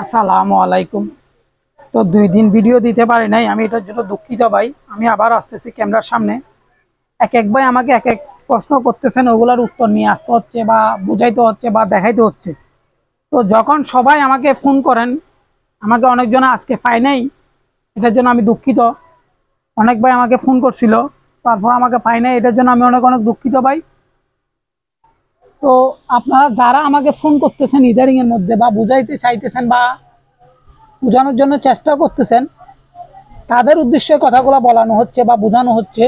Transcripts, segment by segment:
আসসালামু আলাইকুম। তো 2 দিন ভিডিও দিতে পারি নাই, আমি এটার জন্য দুঃখিত ভাই। আমি আবার আসতেছি ক্যামেরার সামনে। এক এক ভাই আমাকে এক এক প্রশ্ন করতেছেন, ওগুলোর উত্তর নিয়ে আসতে হচ্ছে বা বুঝাইতে হচ্ছে বা দেখাইতে হচ্ছে। তো যখন সবাই আমাকে ফোন করেন, আমাকে অনেকজন আজকে পাই নাই, এটার জন্য আমি দুঃখিত। অনেক ভাই আমাকে ফোন করছিল, তারপর আমাকে পাই নাই, এটার জন্য আমি অনেক অনেক দুঃখিত ভাই। তো আপনারা যারা আমাকে ফোন করতেছেন ইদারিং এর মধ্যে বা বুঝাইতে চাইতেছেন বা বোঝানোর জন্য চেষ্টা করতেছেন, তাদের উদ্দেশ্যে কথাগুলো বলানো হচ্ছে বা বোঝানো হচ্ছে।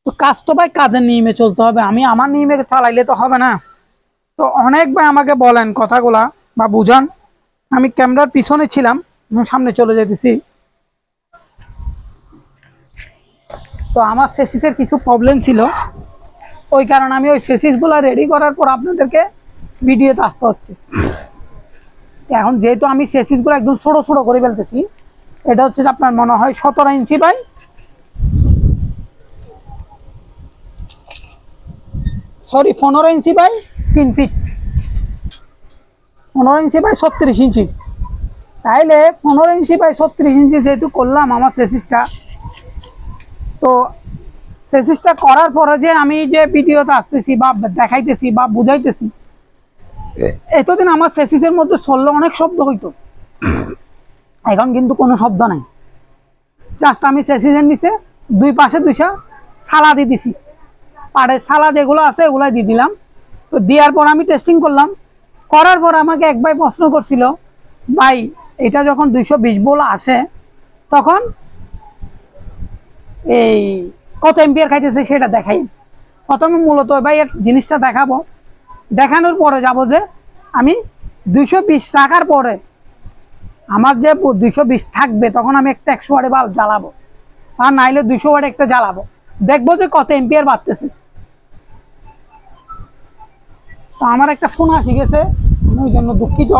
তো কাজ তো ভাই কাজের নিয়মে চলতে হবে, আমি আমার নিয়মে চালাইলে তো হবে না। তো অনেক ভাই আমাকে বলেন কথাগুলা বা বুঝান। আমি ক্যামেরার পিছনে ছিলাম, আমি সামনে চলে যেতেছি। তো আমার সেসিসের কিছু প্রবলেম ছিল, ওই কারণে আমি ওই সেসিসগুলো রেডি করার পর আপনাদেরকে ভিডিওতে আসতে হচ্ছে। এখন যেহেতু আমি সেসিসগুলো একদম ছোটো ছোটো করে ফেলতেছি, এটা হচ্ছে যে আপনার মনে হয় 17 inch by 15 inch by 3 feet, 15 inch by 36 inch. তাইলে 15 ইঞ্চি বাই 36 ইঞ্চি যেহেতু করলাম আমার সেসিসটা, তো সেসিসটা করার পরে যে আমি যে ভিডিওতে আসতেছি বা দেখাইতেছি বা বুঝাইতেছি, এতদিন আমার সেসিসের মধ্যে চললে অনেক শব্দ হইতো, এখন কিন্তু কোনো শব্দ নাই। জাস্ট আমি সেসিসের নিচে দুই পাশে দুইটা সালা দিয়ে দিছি, পাড়ের সালা যেগুলো আছে এগুলাই দিয়ে দিলাম। তো দেওয়ার পর আমি টেস্টিং করলাম, করার পর আমাকে এক ভাই প্রশ্ন করছিল, ভাই এটা যখন 220 ভোল্ট আসে তখন এই কত এম্পিয়ার খাইতেছে সেটা দেখাই। প্রথমে মূলত ভাই এর জিনিসটা দেখাবো, দেখানোর পরে যাব যে আমি 220 রাখার পরে আমার যে 220 থাকবে তখন আমি একটা 100 ওয়াটের বাল্ব জ্বালাবো, আর নাইলে 200 ওয়াট একটা জ্বালাবো, দেখবো যে কত এম্পিয়ার বাড়তেছে। তো আমার একটা ফোন আসি গেছে, আমি ওই জন্য দুঃখিত।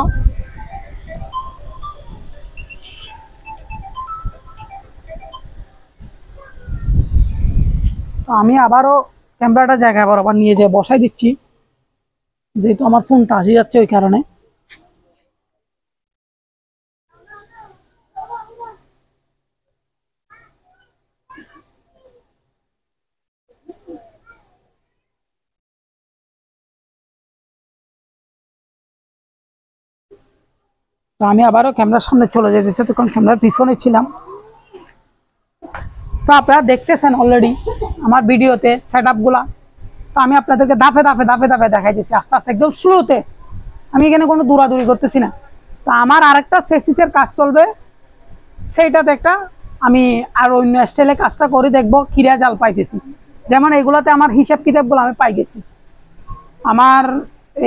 তো আমি আবারও ক্যামেরাটা জায়গায় বরাবর নিয়ে যেয়ে বসাই দিচ্ছি, যেহেতু আমার ফোনটা আসি যাচ্ছে ওই কারণে। তো আমি আবারও ক্যামেরার সামনে চলে যেতেছি, তখন ক্যামেরার পিছনে ছিলাম। তো আপনারা দেখতেছেন অলরেডি আমার ভিডিওতে সেট আপগুলা। তো আমি আপনাদেরকে ধাপে ধাপে ধাপে ধাপে দেখাইতেছি আস্তে আস্তে একদম স্লোতে, আমি এখানে কোনো দৌড়াদৌড়ি করতেছি না। তো আমার আরেকটা সেসিসের কাজ চলবে, সেইটাতে একটা আমি আর অন্য স্টাইলে কাজটা করে দেখবো কিরা জাল পাইতেছি। যেমন এগুলোতে আমার হিসাব কিতাবগুলো আমি পাই গেছি, আমার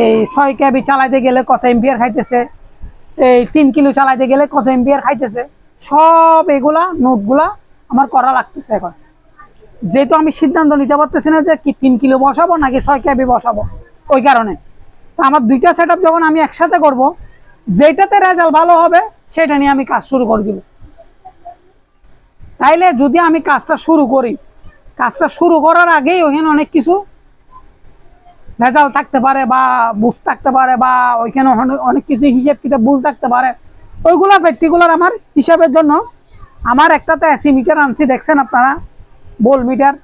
এই 6 কেবি চালাইতে গেলে কত এম্পিয়ার খাইতেছে, এই 3 কিলো চালাইতে গেলে কত এম্পিয়ার খাইতেছে, সব এগুলা নোটগুলা আমার করা লাগতেছে এখন। যেহেতু আমি সিদ্ধান্ত নিতে পারতেছি না যে কি 3 কিলো বসাবো নাকি 6 কেবি বসাবো, ওই কারণে। তো আমার দুইটা সেট আপ যখন আমি একসাথে করব, যেটাতে রেজাল্ট ভালো হবে সেটা নিয়ে আমি কাজ শুরু করে দিব। তাইলে যদি আমি কাজটা শুরু করি, কাজটা শুরু করার আগেই ওইখানে অনেক কিছু ভেজাল থাকতে পারে বা বুঝ থাকতে পারে বা ওইখানে অনেক কিছু হিসেব কিতাব ভুল থাকতে পারে, ওইগুলা পার্টিকুলার আমার হিসাবের জন্য আমার একটা তো এসি মিটার আনছি, দেখছেন আপনারা, বোল মিটার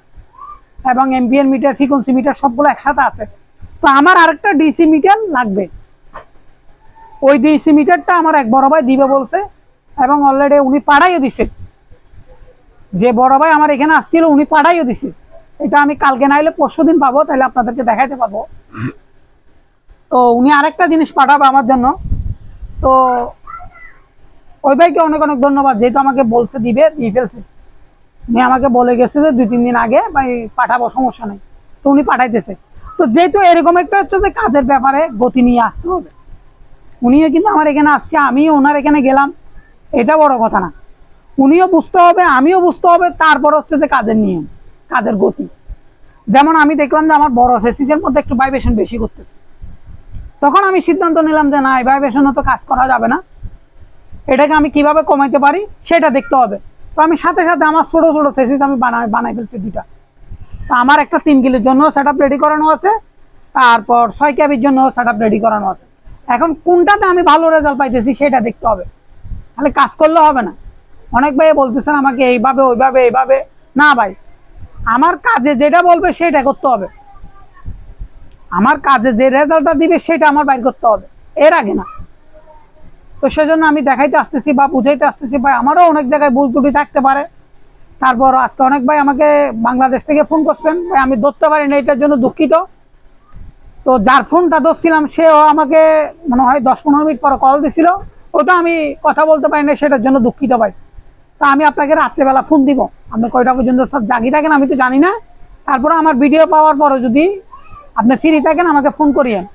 এবং এম্পিয়ার মিটার ফ্রিকোয়েন্সি মিটার সবগুলো একসাথে আছে। তো আমার আরেকটা ডিসি মিটার লাগবে, ওই ডিসি মিটারটা আমার এক বড় ভাই দিবে বলছে এবং অলরেডি উনি পাঠাইও দিছে। যে বড় ভাই আমার এখানে আসছিল উনি পাঠাইও দিছে, এটা আমি কালকে নাইলে পরশু দিন পাবো, তাহলে আপনাদেরকে দেখাইতে পারবো। তো উনি আরেকটা জিনিস পাঠাবে আমার জন্য। তো ওই ভাইকে অনেক অনেক ধন্যবাদ, যেহেতু আমাকে বলছে দিবে, দিয়ে ফেলছে। উনি আমাকে বলে গেছে যে 2-3 দিন আগে ভাই পাঠাবো, সমস্যা নেই। তো উনি পাঠাইতেছে। তো যেহেতু এরকম একটা হচ্ছে যে কাজের ব্যাপারে গতি নিয়ে আসতে হবে, উনিও কিন্তু আমার এখানে আসছে, আমিও ওনার এখানে গেলাম, এটা বড় কথা না। উনিও বুঝতে হবে, আমিও বুঝতে হবে, তারপর হচ্ছে যে কাজের নিয়ম, কাজের গতি। যেমন আমি দেখলাম যে আমার বড় সেসিসের মধ্যে একটু ভাইব্রেশন বেশি করতেছে, তখন আমি সিদ্ধান্ত নিলাম যে না, এই ভাইব্রেশনে তো কাজ করা যাবে না, এটাকে আমি কিভাবে কমাইতে পারি সেটা দেখতে হবে। তো আমি সাথে সাথে আমার ছোট ছোট সেসিস আমি বানাই ফেলছি দুইটা। তো আমার একটা 3 কিলোর জন্য সেট আপ রেডি করানো আছে, তারপর 6 কেবির জন্য সেট আপ রেডি করানো আছে। এখন কোনটাতে আমি ভালো রেজাল্ট পাইতেছি সেটা দেখতে হবে, তাহলে কাজ করলে হবে না। অনেক ভাই বলতেছেন আমাকে এইভাবে ওইভাবে এইভাবে, না ভাই, আমার কাজে যেটা বলবে সেটা করতে হবে, আমার কাজে যে রেজাল্টটা দিবে সেটা আমার বাইর করতে হবে, এর আগে না। তো সেজন্য আমি দেখাইতে আসতেছি বা বুঝাইতে আসতেছি ভাই আমারও অনেক জায়গায় ভুল ত্রুটি থাকতে পারে। তারপর আজকে অনেক ভাই আমাকে বাংলাদেশ থেকে ফোন করছেন, ভাই আমি ধরতে পারিনি, এটার জন্য দুঃখিত। তো যার ফোনটা ধরছিলাম সেও আমাকে মনে হয় 10-15 মিনিট পরে কল দিছিল, ওটা আমি কথা বলতে পারিনি, সেটার জন্য দুঃখিত ভাই। তা আমি আপনাকে রাত্রেবেলা ফোন দিব, আপনি কয়টা পর্যন্ত সব জাগি থাকেন আমি তো জানি না। তারপরে আমার ভিডিও পাওয়ার পরে যদি আপনি ফ্রি থাকেন আমাকে ফোন করিয়েন।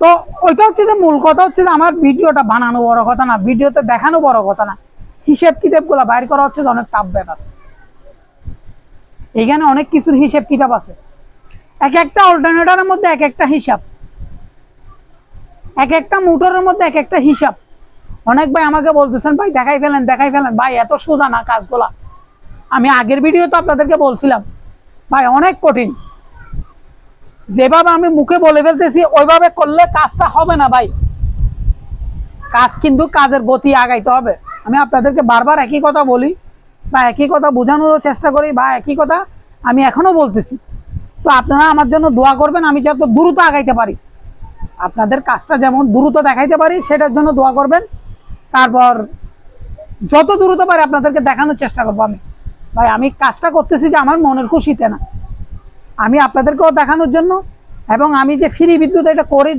তো ওইটা হচ্ছে যে মূল কথা হচ্ছে যে আমার ভিডিওটা বানানো বড় কথা না, ভিডিওতে দেখানো বড় কথা না, হিসেব কিতাব গুলা বাইর করা হচ্ছে অনেক টাফ ব্যাপার। এখানে অনেক কিছুর হিসেব কিতাব আছে, এক একটা অল্টারনেটরের মধ্যে এক একটা হিসাব, এক একটা মোটরের মধ্যে এক একটা হিসাব। অনেক ভাই আমাকে বলতেছেন ভাই দেখাই ফেলেন দেখাই ফেলেন, ভাই এত সোজা না কাজগুলা। আমি আগের ভিডিও তো আপনাদেরকে বলছিলাম ভাই অনেক কঠিন, যেভাবে আমি মুখে বলে ফেলতেছি ওইভাবে করলে কাজটা হবে না ভাই। কাজ কিন্তু কাজের গতি আগাইতে হবে। আমি আপনাদেরকে বারবার একই কথা বলি বা একই কথা বোঝানোর চেষ্টা করি বা একই কথা আমি এখনো বলতেছি। তো আপনারা আমার জন্য দোয়া করবেন, আমি যত দ্রুত আগাইতে পারি, আপনাদের কাজটা যেমন দ্রুত দেখাইতে পারি সেটার জন্য দোয়া করবেন। তারপর যত দ্রুত পারি আপনাদেরকে দেখানোর চেষ্টা করবো। আমি ভাই আমি কাজটা করতেছি যে আমার মনের খুশিতে না, আমি আপনাদেরকেও দেখানোর জন্য, এবং আমি যে ফ্রি বিদ্যুৎ এটা করে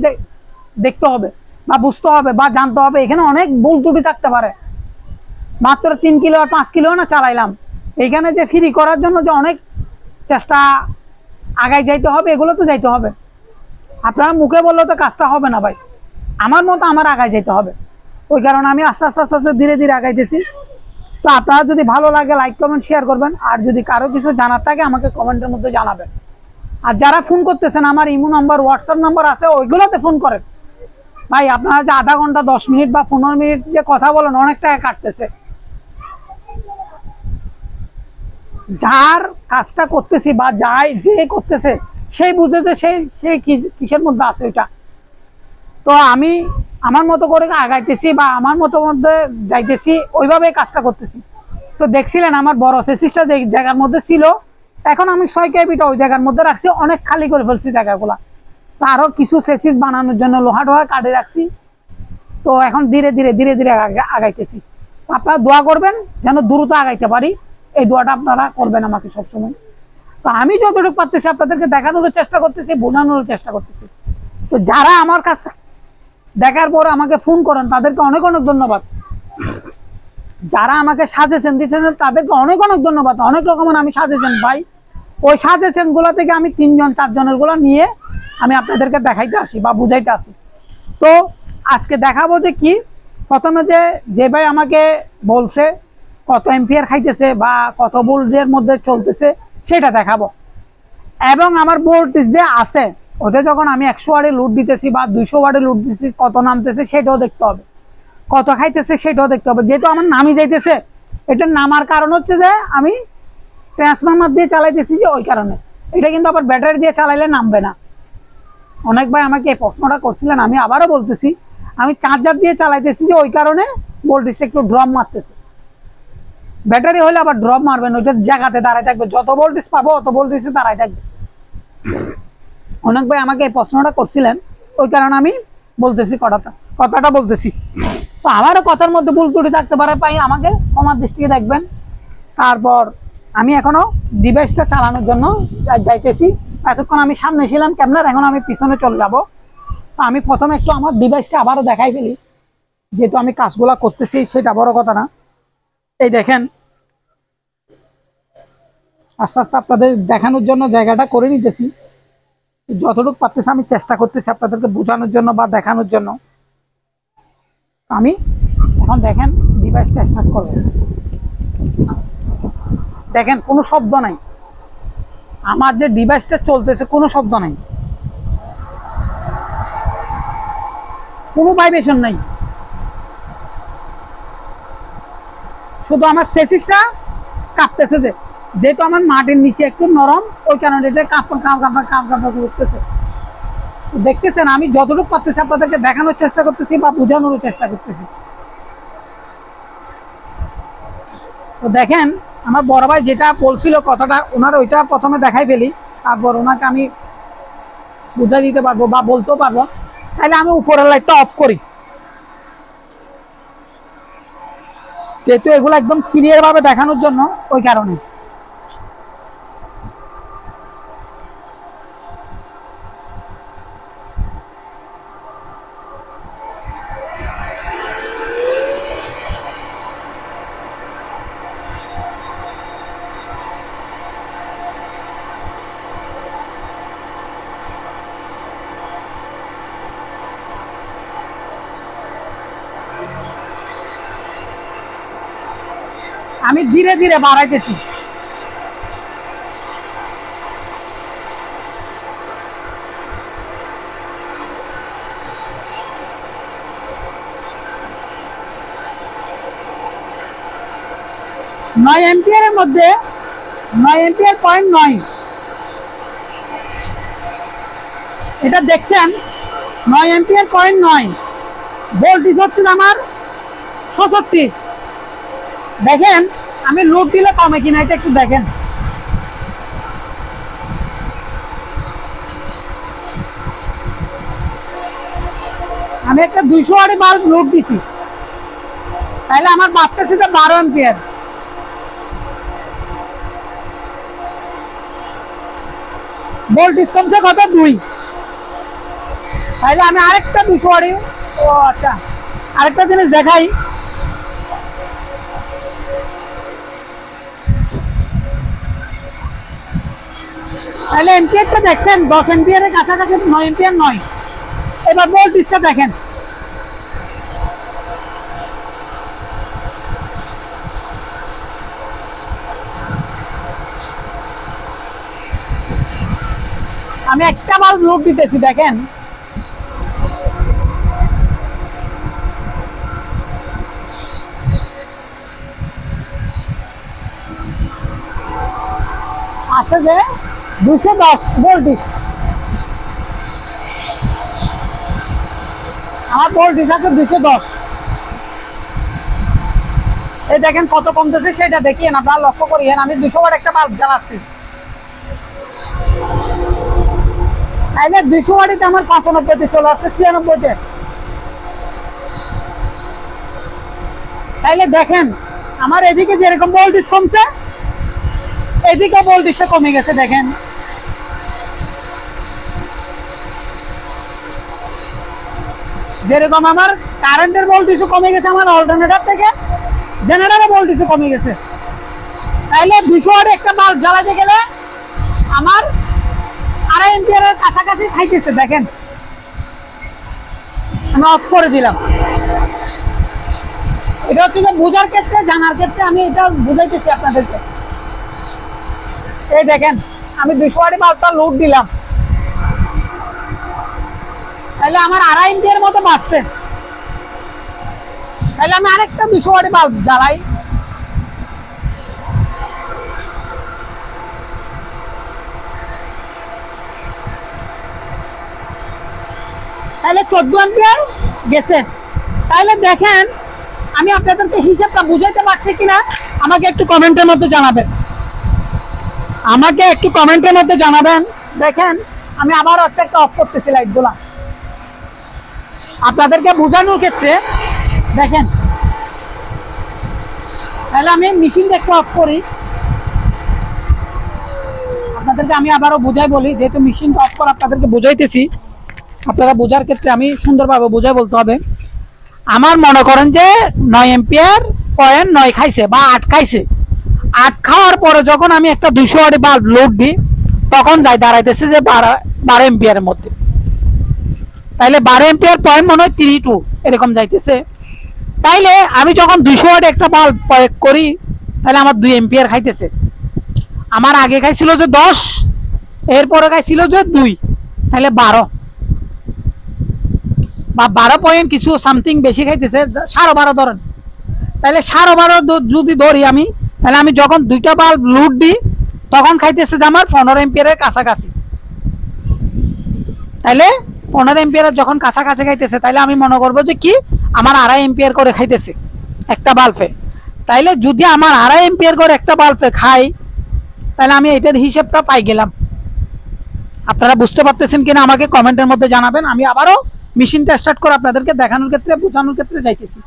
দেখতে হবে বা বুঝতে হবে বা জানতে হবে এখানে অনেক ভুল ত্রুটি থাকতে পারে। মাত্র 3 কিলো আর 5 কিলো না চালাইলাম, এইখানে যে ফ্রি করার জন্য যে অনেক চেষ্টা আগাই যাইতে হবে, এগুলো তো যাইতে হবে। আপনারা মুখে বললে তো কাজটা হবে না ভাই, আমার মতো আমার আগাই যেতে হবে। ওই কারণে আমি আস্তে আস্তে আস্তে আস্তে ধীরে ধীরে আগাইতেছি। তো আপনারা যদি ভালো লাগে লাইক কমেন্ট শেয়ার করবেন, আর যদি কারো কিছু জানার থাকে আমাকে কমেন্টের মধ্যে জানাবেন। আর যারা ফোন করতেছেন আমার ইমো নাম্বার হোয়াটসঅ্যাপ নাম্বার আছে, ওইগুলোতে ফোন করেন ভাই। আপনারা যে আধা ঘন্টা 10 মিনিট বা 15 মিনিট যে কথা বলেন অনেক টাকা কাটতেছে। যার কাজটা করতেছি বা যাই যে করতেছে সেই বুঝেছে সেই কিসের মধ্যে আছে ওইটা। তো আমি আমার মতো করে আগাইতেছি বা আমার মতো মধ্যে যাইতেছি, ওইভাবে কাজটা করতেছি। তো দেখছিলেন আমার বড় সেসিসটা যে জায়গার মধ্যে ছিল, এখন আমি 6 কেবিটা ওই জায়গার মধ্যে রাখছি, অনেক খালি করে ফেলছি জায়গাগুলা। তো আরো কিছু সেসিস বানানোর জন্য লোহা টোহা কাটে রাখছি। তো এখন ধীরে ধীরে ধীরে ধীরে আগাইতেছি। আপনারা দোয়া করবেন যেন দ্রুত আগাইতে পারি, এই দোয়াটা আপনারা করবেন আমাকে সবসময়। তো আমি যতটুকু পারতেছি আপনাদেরকে দেখানোর চেষ্টা করতেছি, বোঝানোর চেষ্টা করতেছি। তো যারা আমার কাছে দেখার পর আমাকে ফোন করেন তাদেরকে অনেক অনেক ধন্যবাদ। যারা আমাকে সাজেশন দিতেছেন তাদেরকে অনেক অনেক ধন্যবাদ। অনেক রকমের আমি সাজেশন পাই, ওই সাজেশন গুলা থেকে আমি 3-4 জনের গুলা নিয়ে আমি আপনাদেরকে দেখাইতে আসি বা বুঝাইতে আসি। তো আজকে দেখাবো যে কি, প্রথমে যে ভাই আমাকে বলছে কত এম্পিয়ার খাইতেছে বা কত ভোল্টের মধ্যে চলতেছে সেটা দেখাবো, এবং আমার ভোল্টেজ যে আছে ওটা যখন আমি 100 ওয়াটে লোড দিতেছি বা 200 ওয়াটে লোড দিতেছি কত নামতেছে সেটাও দেখতে হবে, কত খাইতেছে সেটাও দেখতে হবে। যেহেতু আমার নামি যাইতেছে, এটা নামার কারণ হচ্ছে যে আমি ট্রান্সফরমার দিয়ে চালাইতেছি, যে ওই কারণে। এটা কিন্তু আবার ব্যাটারি দিয়ে চালাইলে নামবে না। অনেক ভাই আমাকে এই প্রশ্নটা করছিলেন, আমি আবারও বলতেছি, আমি চার্জার দিয়ে চালাইতেছি যে ওই কারণে ভোল্টেজটা একটু ড্রপ মারতেছে। ব্যাটারি হলে আবার ড্রপ মারবেন, ওইটা জায়গাতে দাঁড়ায় থাকবে, যত ভোল্টেজ পাবো অত ভোল্টেজে দাঁড়ায় থাকবে। অনেক ভাই আমাকে এই প্রশ্নটা করছিলেন, ওই কারণে আমি বলতেছি কথাটা বলতেছি। তো আমারও কথার মধ্যে ভুল ত্রুটি থাকতে পারে, পাই আমাকে ক্ষমার দৃষ্টিতে দেখবেন। তারপর আমি এখনো ডিভাইসটা চালানোর জন্য যাইতেছি। এতক্ষণ আমি সামনে ছিলাম ক্যামেরার, এখন আমি পিছনে চলে যাব। তো আমি প্রথমে একটু আমার ডিভাইসটা আবারও দেখাই ফেলি, যেহেতু আমি কাজগুলা করতেছি সেটা বড় কথা না। এই দেখেন, আস্তে আস্তে আপনাদের দেখানোর জন্য জায়গাটা করে নিতেছি, যতটুকু পারতেছি আমি চেষ্টা করতেছি আপনাদেরকে বোঝানোর জন্য বা দেখানোর জন্য। আমি এখন দেখেন ডিভাইসটা স্টার্ট করব, দেখেন কোনো শব্দ নাই, আমার যে ডিভাইসটা চলতেছে কোনো শব্দ নাই, কোনো ভাইব্রেশন নাই, শুধু আমার সেসিসটা কাঁপতেছে। যেহেতু আমার মাটির নিচে একটু নরম, ওই কারণে এটা কাঁপা করতেছে। দেখতেছেন আমি যতটুকু পারতেছি আপনাদেরকে দেখানোর চেষ্টা করতেছি বা বোঝানোর চেষ্টা করতেছি। তো দেখেন আমার বড় ভাই যেটা বলছিল কথাটা, ওনার ওইটা প্রথমে দেখাই ফেলি, তারপর ওনাকে আমি বুঝাই দিতে পারবো বা বলতেও পারবো। তাহলে আমি উপরের লাইটটা অফ করি, যেহেতু এগুলো একদম ক্লিয়ার ভাবে দেখানোর জন্য, ওই কারণে। আমি ধীরে ধীরে বাড়াইতেছি। নয় এম্পিয়ারের মধ্যে 9 এম্পিয়ার 0.9, এটা দেখছেন 9 এম্পিয়ার 0.9, ভোল্টেজ হচ্ছে আমার 66। দেখেন আমি লোড দিলে কমে কিনা এটা একটু দেখেন। আমি একটা 200 ওয়াটের বাল্ব লোড দিছি, তাহলে আমার বাড়তেছে যে 12 এম্পিয়ার। ভোল্টেজ কমছে কত 2, তাহলে আমি আরেকটা 200 ওয়াট। ও আচ্ছা, আরেকটা জিনিস দেখাই। তাহলে এম্পিয়ারটা দেখছেন 10 এম্পিয়ারের কাছাকাছি, 9 এম্পিয়ার নয়। এবার ভোল্টেজটা দেখেন, আমি একটা বাল্ব লোড দিতেছি, দেখেন আছে যে 210 ভোল্টেজ। আমার ভোল্টেজ আছে 210। এই দেখেন কত কমতেছে সেটা দেখিয়েন, আপনারা লক্ষ্য করিয়েন। আমি 200 ওয়াট একটা বাল্ব জ্বালাচ্ছি, তাইলে 200 ওয়াটে আমার 95 চলে আসছে 96-তে। তাইলে দেখেন আমার এদিকে যেরকম ভোল্টেজ কমছে, এদিকে ভোল্টেজটা কমে গেছে। দেখেন যেরকম আমার কারেন্টের ভোল্টেজও কমে গেছে, আমার অল্টারনেটর থেকে জেনারেটরের ভোল্টেজও কমে গেছে। তাইলে 200 ওয়াটে একটা বাল্ব জ্বালাতে গেলে আমার 2.5 এম্পিয়ারের কাছাকাছি খাইতেছে। দেখেন আমি অফ করে দিলাম। এটা হচ্ছে যে বোঝার ক্ষেত্রে, জানার ক্ষেত্রে আমি এটা বুঝাইতেছি আপনাদেরকে। এই দেখেন আমি 200 ওয়াটের বাল্বটা লোড দিলাম, তাহলে আমার 2.5 এম্পিয়ার মতো বাঁচছে। তাহলে আমি আরেকটা 200 ওয়াটের বাল্ব জ্বালাই, তাহলে 14 এম্পিয়ার গেছে। তাহলে দেখেন আমি আপনাদেরকে হিসাবটা বুঝাইতে পারছি কিনা আমাকে একটু কমেন্টের মধ্যে জানাবেন, আমাকে একটু কমেন্টের মধ্যে জানাবেন। দেখেন আমি আবার একটা অফ করতেছি লাইটগুলা আপনাদেরকে বোঝানোর ক্ষেত্রে। দেখেন তাহলে আমি মেশিনটা একটু অফ করি, আপনাদেরকে আমি আবারও বুঝাই বলি, যেহেতু মেশিনটা অফ করে আপনাদেরকে বুঝাইতেছি। আপনারা বোঝার ক্ষেত্রে আমি সুন্দরভাবে বুঝাই বলতে হবে। আমার মনে করেন যে 9 এম্পিয়ার 0.9 খাইছে বা 8 খাইছে। 8 খাওয়ার পরে যখন আমি একটা 200 ওয়াট বাল্ব লোড দিই, তখন যাই দাঁড়াইতেছে যে 12 এম্পিয়ারের মধ্যে। তাইলে 12 এম্পিয়ার পয়েন্ট মনে হয় 32 এরকম যাইতেছে। তাইলে আমি যখন 200 ওয়াট একটা বাল্ব প্রয়োগ করি, তাহলে আমার 2 এম্পিয়ার খাইতেছে। আমার আগে খাইছিল যে 10, এরপরে খাইছিল যে 2, তাহলে 12 বা 12 পয়েন্ট কিছু সামথিং বেশি খাইতেছে, 12.5 ধরেন। তাহলে 12.5 যদি ধরি আমি, তাহলে আমি যখন 2টা বাল্ব লোড দিই তখন খাইতেছে যে আমার 15 এম্পিয়ারের কাছাকাছি। তাহলে 15 এম্পিয়ারের যখন কাছাকাছি খাইতেছে তাহলে আমি মনে করবো যে কি আমার 2.5 এম্পিয়ার করে খাইতেছে একটা বাল্বে। তাইলে যদি আমার 2.5 এম্পিয়ার করে একটা বাল্বে খাই তাহলে আমি এটার হিসেবটা পাই গেলাম। আপনারা বুঝতে পারতেছেন কিনা আমাকে কমেন্টের মধ্যে জানাবেন। আমি আবারও মেশিনটা স্টার্ট করে আপনাদেরকে দেখানোর ক্ষেত্রে বোঝানোর ক্ষেত্রে যাইতেছি।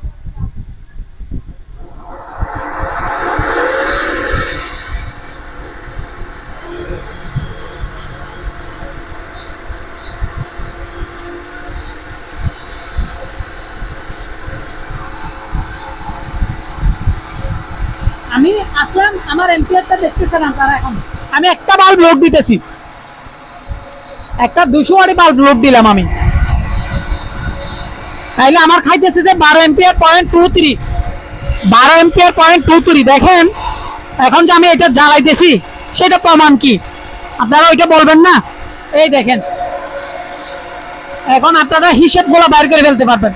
আমি আসলাম, আমার এম্পিয়ারটা দেখতেছেন আপনারা। এখন আমি একটা বাল্ব লোড দিতেছি, একটা 200 ওয়াট বাল্ব লোড দিলাম আমি, তাইলে আমার খাইতেছে যে 12 এম্পিয়ার পয়েন্ট 23, 12 এম্পিয়ার পয়েন্ট 23। দেখেন এখন যে আমি এটা জ্বালাইতেছি সেটা প্রমাণ কি আপনারা ওইটা বলবেন না? এই দেখেন এখন আপনারা হিসেবগুলো বাইর করে ফেলতে পারবেন।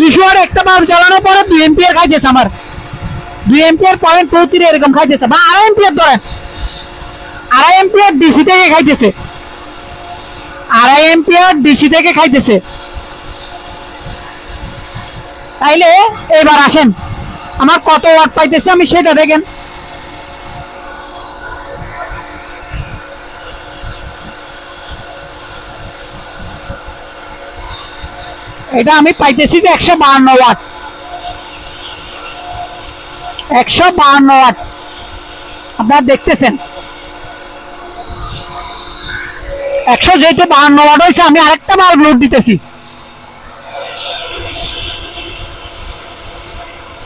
200 ওয়াট একটা বাল্ব জ্বালানোর পরে 2 এম্পিয়ার খাইতেছে আমার, 2 এম্পিয়ার পয়েন্ট 23 এরকম খাইতেছে, বা 2.5 এম্পিয়ার ধরেন, 2.5 এম্পিয়ার ডিসি থেকে খাইতেছে, 2.5 এম্পিয়ার ডিসি থেকে খাইতেছে। তাইলে এবার আসেন আমার কত ওয়াট পাইতেছে আমি সেটা দেখেন। এটা আমি পাইতেছি যে 152 ওয়াট, 152 ওয়াট আপনারা দেখতেছেন। 100 যেহেতু 52 ওয়াট হয়েছে, আমি আরেকটা বাল্ব লোড দিতেছি,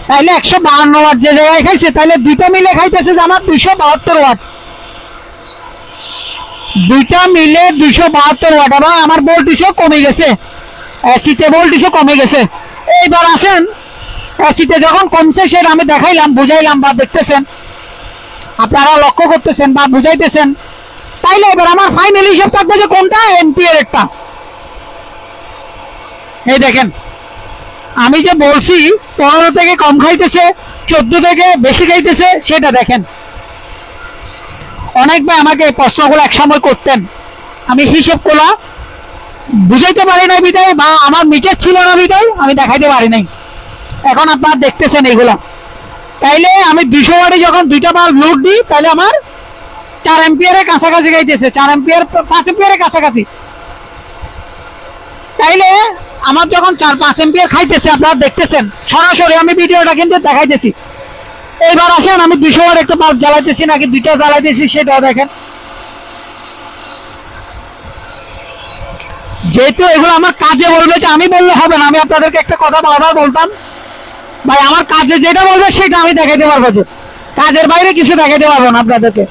তাইলে 152 ওয়াট যে জায়গায় খাইছে তাইলে দুইটা মিলে খাইতেছে যে আমার 272 ওয়াট, দুইটা মিলে 272 ওয়াট। এবং আমার ভোল্টেজও কমে গেছে, এসিতে ভোল্টেজও কমে গেছে। এইবার আসেন এসিতে যখন কমছে সেটা আমি দেখাইলাম, বুঝাইলাম বা দেখতেছেন, আপনারা লক্ষ্য করতেছেন বা বুঝাইতেছেন। তাইলে এবার আমার ফাইনাল হিসাব থাকবে যে কোনটা এম্পিয়ার একটা। এই দেখেন আমি যে বলছি 15 থেকে কম খাইতেছে, 14 থেকে বেশি খাইতেছে, সেটা দেখেন। অনেকবার আমাকে প্রশ্নগুলো এক সময় করতেন, আমি হিসেবগুলো বুঝাইতে পারি নাই বিদায়, বা আমার মিটার ছিল না বিদায় আমি দেখাইতে পারি নাই। এখন আপনারা দেখতেছেন এইগুলা। তাইলে আমি 200 ওয়াটে যখন দুইটা বাল্ব লোড দিই তাহলে আমার 4 এম্পিয়ারের কাছাকাছি খাইতেছে, 4 এম্পিয়ার 5 এম্পিয়ারের কাছাকাছি। তাইলে আমার যখন 4-5 এম্পিয়ার খাইতেছে আপনারা দেখতেছেন সরাসরি, আমি ভিডিওটা কিন্তু দেখাইতেছি। এইবার আসেন আমি 200 ওয়াট একটা বাল্ব জ্বালাইতেছি নাকি দুইটা জ্বালাইতেছি সেটাও দেখেন। যেহেতু এগুলো আমার কাজে বলবে, যে আমি বললে হবে না, আমি আপনাদেরকে একটা কথা বারবার বলতাম, ভাই আমার কাজে যেটা বলবে সেটা আমি দেখাইতে পারবো, যে কাজের বাইরে কিছু দেখাইতে পারবো না আপনাদেরকে।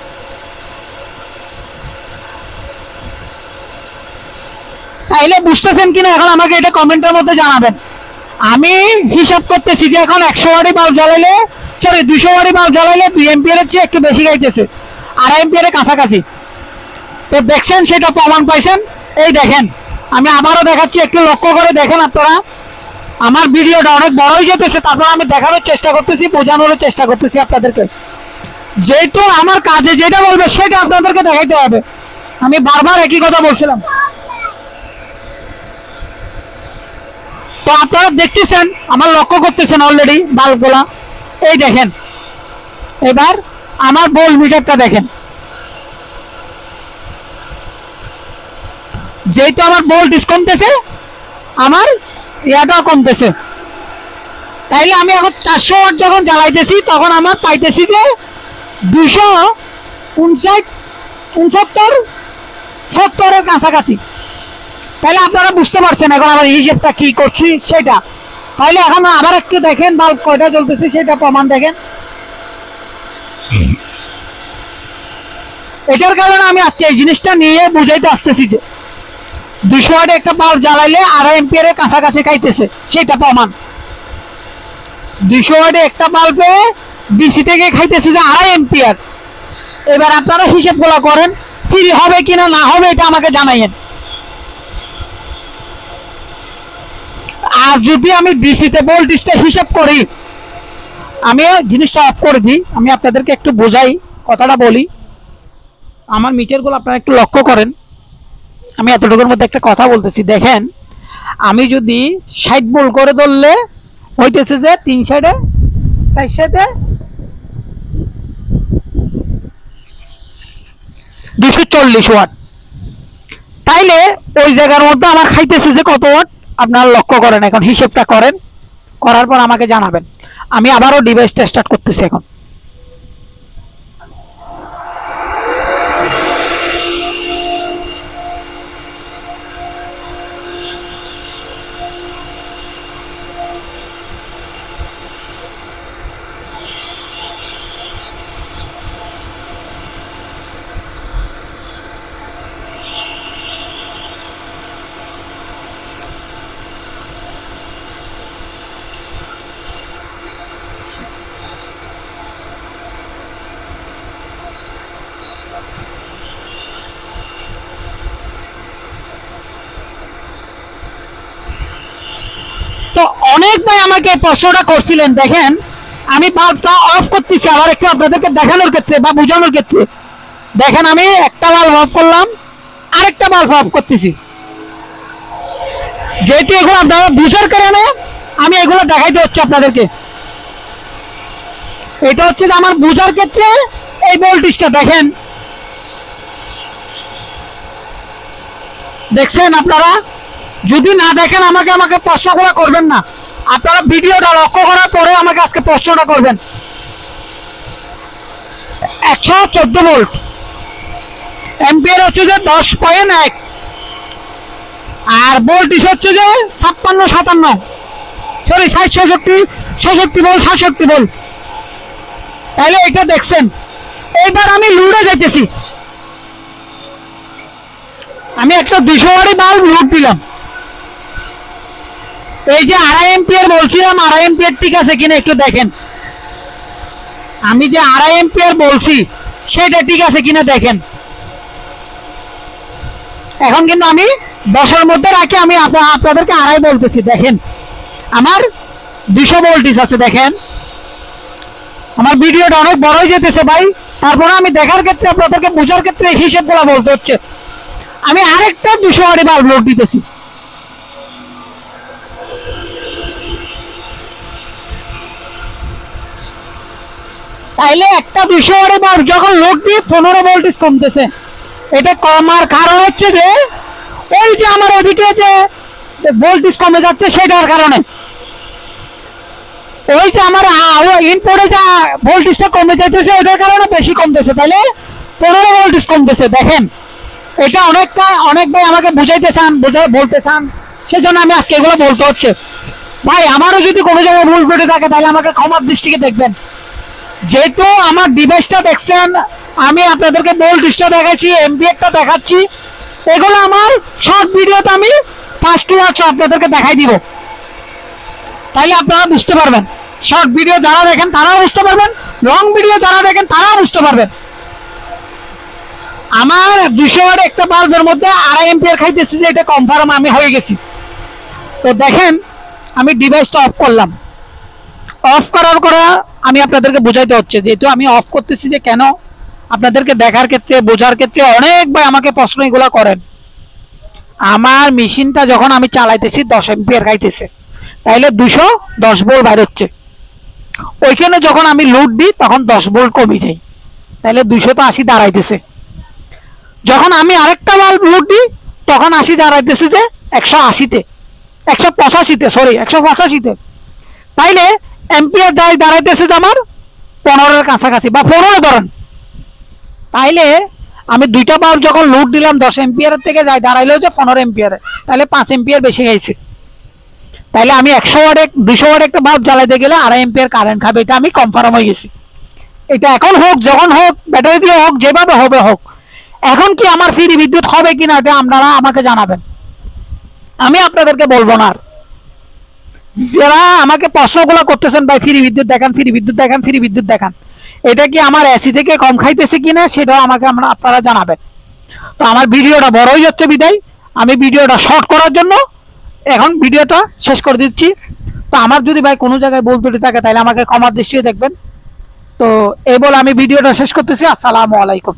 তাইলে বুঝতেছেন কিনা এখন আমাকে এটা কমেন্টের মধ্যে জানাবেন। আমি হিসাব করতেছি যে এখন 100 ওয়াটি বাল্ব জ্বালাইলে, সরি 200 ওয়াটি বাল্ব জ্বালাইলে 2 এম্পিয়ারের চেয়ে একটু বেশি খাইতেছে, 2.5 এম্পিয়ারের কাছাকাছি। তো দেখছেন সেটা প্রমাণ পাইছেন। এই দেখেন আমি আবারও দেখাচ্ছি, একটু লক্ষ্য করে দেখেন আপনারা। আমার ভিডিওটা অনেক বড় হয়ে যেতেছে, তারপর আমি দেখানোর চেষ্টা করতেছি, বোঝানোর চেষ্টা করতেছি আপনাদেরকে। যেহেতু আমার কাজে যেটা বলবে সেটা আপনাদেরকে দেখাইতে হবে, আমি বারবার একই কথা বলছিলাম। তো আপনারা দেখতেছেন, আমার লক্ষ্য করতেছেন অলরেডি বাল্বগুলা। এই দেখেন এবার আমার ভোল্ট মিটারটা দেখেন, যেহেতু আমার ভোল্টেজ কমতেছে আমার ইয়াটাও কমতেছে। তাইলে আমি এখন 400 ওয়াট যখন জ্বালাইতেছি তখন আমার পাইতেছি যে 269-70-70-এর কাছাকাছি। তাহলে আপনারা বুঝতে পারছেন এখন আমার হিসেবটা কি করছি সেটা। তাহলে এখন আবার একটু দেখেন বাল্ব কয়টা জ্বলতেছে সেটা প্রমাণ দেখেন। এটার কারণে আমি আজকে এই জিনিসটা নিয়ে বুঝাইতে আসতেছি যে 200 ওয়াটে একটা বাল্ব জ্বালাইলে 2.5 এম্পিয়ারের কাছাকাছি খাইতেছে, সেটা প্রমাণ। 200 ওয়াটে একটা বাল্বে ডিসি থেকে খাইতেছে যে 2.5 এম্পিয়ার। এবার আপনারা হিসেবগুলো করেন, ফ্রি হবে কিনা না হবে এটা আমাকে জানাইয়েন। আর যদি আমি ডিসিতে ভোল্টেজটা হিসাব করি, আমি জিনিসটা অফ করে দিই, আমি আপনাদেরকে একটু বোঝাই, কথাটা বলি। আমার মিটারগুলো আপনারা একটু লক্ষ্য করেন। আমি এতটুকুর মধ্যে একটা কথা বলতেছি, দেখেন আমি যদি 60 ভোল্ট করে ধরলে হইতেছে যে 3 সাইডে 4 সাইডে 240 ওয়াট। তাইলে ওই জায়গার মধ্যে আমার খাইতেছে যে কত ওয়াট আপনারা লক্ষ্য করেন, এখন হিসেবটা করেন, করার পর আমাকে জানাবেন। আমি আবারও ডিভাইসটা স্টার্ট করতেছি এখন। তো অনেক ভাই আমাকে প্রশ্নটা করছিলেন, দেখেন আমি বাল্বটা অফ করতেছি আবার একটু আপনাদেরকে দেখানোর ক্ষেত্রে বা বোঝানোর ক্ষেত্রে। দেখেন আমি একটা বাল্ব অফ করলাম, আরেকটা বাল্ব অফ করতেছি, যেহেতু এগুলো আপনারা বুঝার কারণে আমি এগুলো দেখাইতে হচ্ছে আপনাদেরকে। এটা হচ্ছে যে আমার বুঝার ক্ষেত্রে এই ভোল্টেজটা দেখেন, দেখছেন আপনারা? যদি না দেখেন আমাকে প্রশ্নগুলো করবেন না, আপনারা ভিডিওটা লক্ষ্য করার পরে আমাকে আজকে প্রশ্নটা করবেন। 114 ভোল্ট, এম্পিয়ার হচ্ছে যে 10.1, আর ভোল্টেজ হচ্ছে যে 56-57, সরি 66 ভোল্ট 67 ভোল্ট। তাহলে এটা দেখছেন। এইবার আমি লোডে যাইতেছি, আমি একটা 200 ওয়াটের বাল্ব লোড দিলাম। এই যে 2.5 এম্পিয়ার বলছিলাম, 2.5 এম্পিয়ার ঠিক আছে কিনা একটু দেখেন। আমি যে 2.5 এম্পিয়ার বলছি সেটা ঠিক আছে কিনা দেখেন। এখন কিন্তু আমি 10-এর মধ্যে রাখি, আমি আপনাদেরকে 2.5 বলতেছি। দেখেন আমার 200 ভোল্টেজ আছে। দেখেন আমার ভিডিওটা অনেক বড় হয়ে যেতেছে ভাই, তারপরে আমি দেখার ক্ষেত্রে আপনাদেরকে বোঝার ক্ষেত্রে হিসেবগুলো বলতে হচ্ছে। আমি আরেকটা 200 ওয়াটের বাল্ব লোড দিতেছি। তাইলে একটা 200 ওয়াটের বাল্ব যখন লোড দিয়ে 15 ভোল্টেজ কমতেছে, এটা কমার কারণ হচ্ছে যে ওই যে আমার ওদিকে যে ভোল্টেজ কমে যাচ্ছে সেটার কারণে, ওই যে আমার ইনপুটে যা ভোল্টেজটা কমে যাইতেছে ওটার কারণে বেশি কমতেছে, তাইলে 15 ভোল্টেজ কমতেছে। দেখেন এটা অনেক ভাই আমাকে বুঝাইতে চান, বলতে চান, সেজন্য আমি আজকে এগুলো বলতে হচ্ছে। ভাই আমারও যদি কোনো জায়গায় ভুল ঘটে থাকে তাহলে আমাকে ক্ষমার দৃষ্টিকে দেখবেন। যেহেতু আমার ডিভাইসটা দেখছেন, আমি আপনাদেরকে ভোল্টেজটা দেখাচ্ছি, এম্পিয়ারটা দেখাচ্ছি, এগুলো আমার শর্ট ভিডিওতে আমি ফার্স্ট টু লাস্ট আপনাদেরকে দেখাই দিব, তাইলে আপনারা বুঝতে পারবেন। শর্ট ভিডিও যারা দেখেন তারাও বুঝতে পারবেন, লং ভিডিও যারা দেখেন তারাও বুঝতে পারবেন। আমার 200 ওয়াট একটা বাল্বের মধ্যে 2.5 এম্পিয়ার খাইতেছি, যে এটা কনফার্ম আমি হয়ে গেছি। তো দেখেন আমি ডিভাইসটা অফ করলাম, অফ করার পরে আমি আপনাদেরকে বোঝাইতে হচ্ছে, যেহেতু আমি অফ করতেছি যে কেন, আপনাদেরকে দেখার ক্ষেত্রে বোঝার ক্ষেত্রে অনেক ভাই আমাকে প্রশ্ন এগুলো করেন। আমার মেশিনটা যখন আমি চালাইতেছি 10 এম্পিয়ার খাইতেছে, তাইলে 210 ভোল্ট বাইর হচ্ছে। ওইখানে যখন আমি লোড দিই তখন 10 ভোল্ট কমে যায়, তাহলে 280 দাঁড়াইতেছে। যখন আমি আরেকটা বাল্ব লোড দিই তখন 80 দাঁড়াইতেছে যে 180-তে, 185-তে, সরি 185-তে। তাইলে এম্পিয়ার দাঁড়াইতেছে যে আমার 15-এর কাছাকাছি বা 15 ধরেন। তাইলে আমি দুইটা বাল্ব যখন লোড দিলাম 10 এম্পিয়ারের থেকে যাই দাঁড়াইলেও যে 15 এম্পিয়ারে, তাহলে 5 এম্পিয়ার বেশি গেছে। তাইলে আমি 100 ওয়াট 200 ওয়াট একটা বাল্ব জ্বালাইতে গেলে 2.5 এম্পিয়ার কারেন্ট খাবে, এটা আমি কনফার্ম হয়ে গেছি। এটা এখন হোক, যখন হোক, ব্যাটারি দিয়ে হোক, যেভাবে হবে হোক। এখন কি আমার ফ্রি বিদ্যুৎ হবে কিনা এটা আপনারা আমাকে জানাবেন, আমি আপনাদেরকে বলবো না। আর যারা আমাকে প্রশ্নগুলো করতেছেন ভাই ফ্রি বিদ্যুৎ দেখান, ফ্রি বিদ্যুৎ দেখান, ফ্রি বিদ্যুৎ দেখান, এটা কি আমার এসি থেকে কম খাইতেছে কিনা সেটাও আমাকে আপনারা জানাবেন। তো আমার ভিডিওটা বড় হয়ে যাচ্ছে বিদায়, আমি ভিডিওটা শর্ট করার জন্য এখন ভিডিওটা শেষ করে দিচ্ছি। তো আমার যদি ভাই কোনো জায়গায় ভুল ত্রুটি থাকে তাহলে আমাকে ক্ষমার দৃষ্টিতে দেখবেন। তো এই বলে আমি ভিডিওটা শেষ করতেছি। আসসালামু আলাইকুম।